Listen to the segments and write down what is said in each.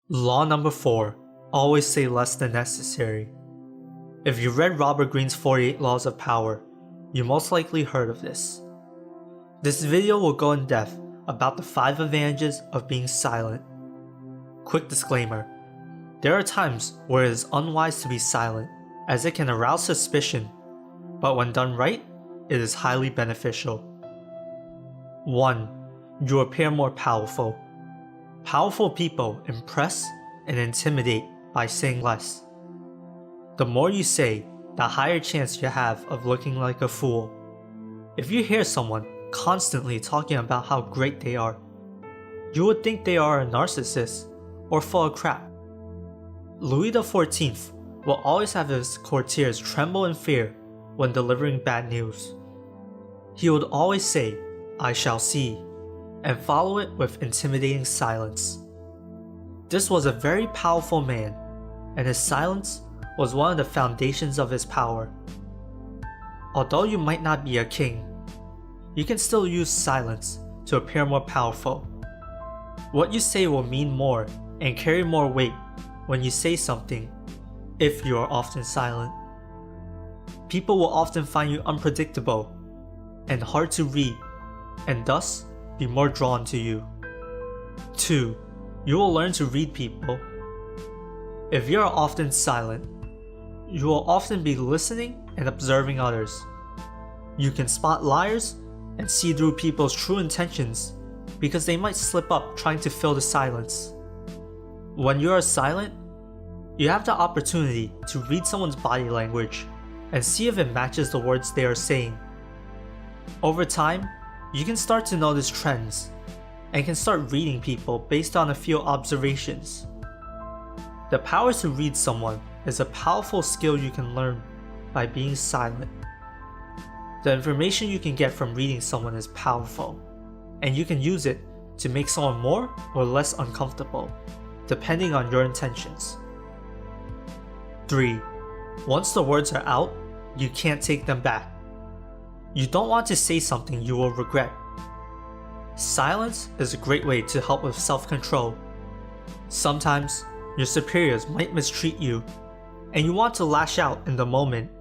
Law number 4. Always say less than necessary. If you read Robert Greene's 48 Laws of Power, you most likely heard of this. This video will go in depth about the 5 advantages of being silent. Quick disclaimer, there are times where it is unwise to be silent, as it can arouse suspicion, but when done right, it is highly beneficial. 1. You appear more powerful. Powerful people impress and intimidate by saying less. The more you say, the higher chance you have of looking like a fool. If you hear someone constantly talking about how great they are, you would think they are a narcissist or full of crap. Louis XIV will always have his courtiers tremble in fear when delivering bad news. He would always say, "I shall see," and follow it with intimidating silence. This was a very powerful man, and his silence was one of the foundations of his power. Although you might not be a king, you can still use silence to appear more powerful. What you say will mean more and carry more weight when you say something if you are often silent. People will often find you unpredictable and hard to read, and thus be more drawn to you. 2. You will learn to read people. If you are often silent, you will often be listening and observing others. You can spot liars and see through people's true intentions because they might slip up trying to fill the silence. When you are silent, you have the opportunity to read someone's body language and see if it matches the words they are saying. Over time, you can start to notice trends and can start reading people based on a few observations. The power to read someone is a powerful skill you can learn by being silent. The information you can get from reading someone is powerful, and you can use it to make someone more or less uncomfortable, depending on your intentions. 3. Once the words are out, you can't take them back. You don't want to say something you will regret. Silence is a great way to help with self-control. Sometimes, your superiors might mistreat you, and you want to lash out in the moment.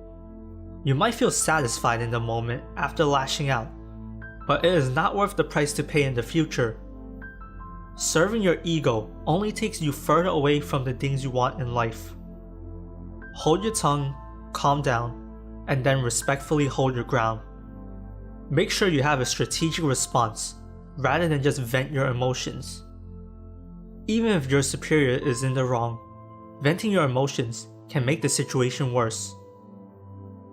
You might feel satisfied in the moment after lashing out, but it is not worth the price to pay in the future. Serving your ego only takes you further away from the things you want in life. Hold your tongue, calm down, and then respectfully hold your ground. Make sure you have a strategic response rather than just vent your emotions. Even if your superior is in the wrong, venting your emotions can make the situation worse.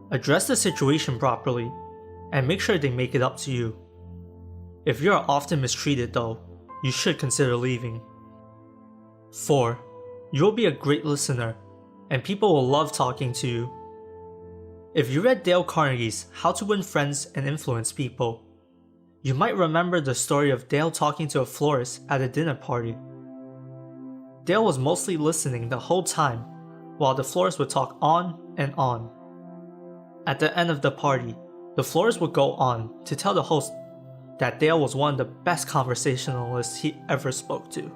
Address the situation properly and make sure they make it up to you. If you are often mistreated though, you should consider leaving. 4. You will be a great listener, and people will love talking to you. If you read Dale Carnegie's How to Win Friends and Influence People, you might remember the story of Dale talking to a florist at a dinner party. Dale was mostly listening the whole time, while the florist would talk on and on. At the end of the party, the florist would go on to tell the host that Dale was one of the best conversationalists he ever spoke to.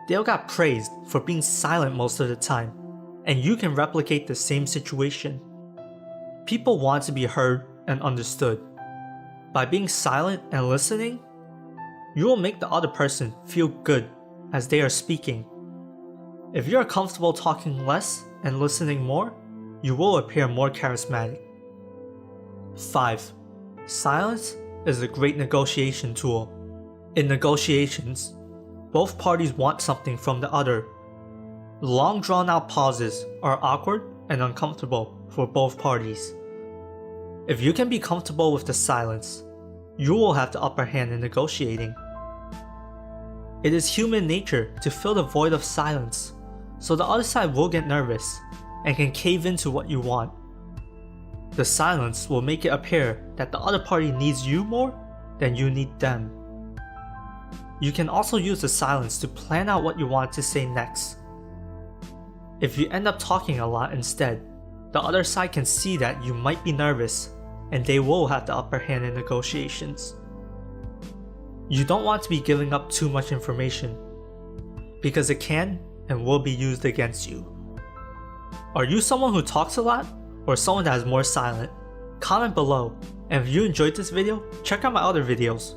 Dale got praised for being silent most of the time, and you can replicate the same situation. People want to be heard and understood. By being silent and listening, you will make the other person feel good as they are speaking. If you are comfortable talking less and listening more, you will appear more charismatic. 5. Silence is a great negotiation tool. In negotiations, both parties want something from the other. Long drawn-out pauses are awkward and uncomfortable for both parties. If you can be comfortable with the silence, you will have the upper hand in negotiating. It is human nature to fill the void of silence, so the other side will get nervous and can cave into what you want. The silence will make it appear that the other party needs you more than you need them. You can also use the silence to plan out what you want to say next. If you end up talking a lot instead, the other side can see that you might be nervous, and they will have the upper hand in negotiations. You don't want to be giving up too much information. because it can and will be used against you. Are you someone who talks a lot, or someone that is more silent? Comment below, and if you enjoyed this video, check out my other videos.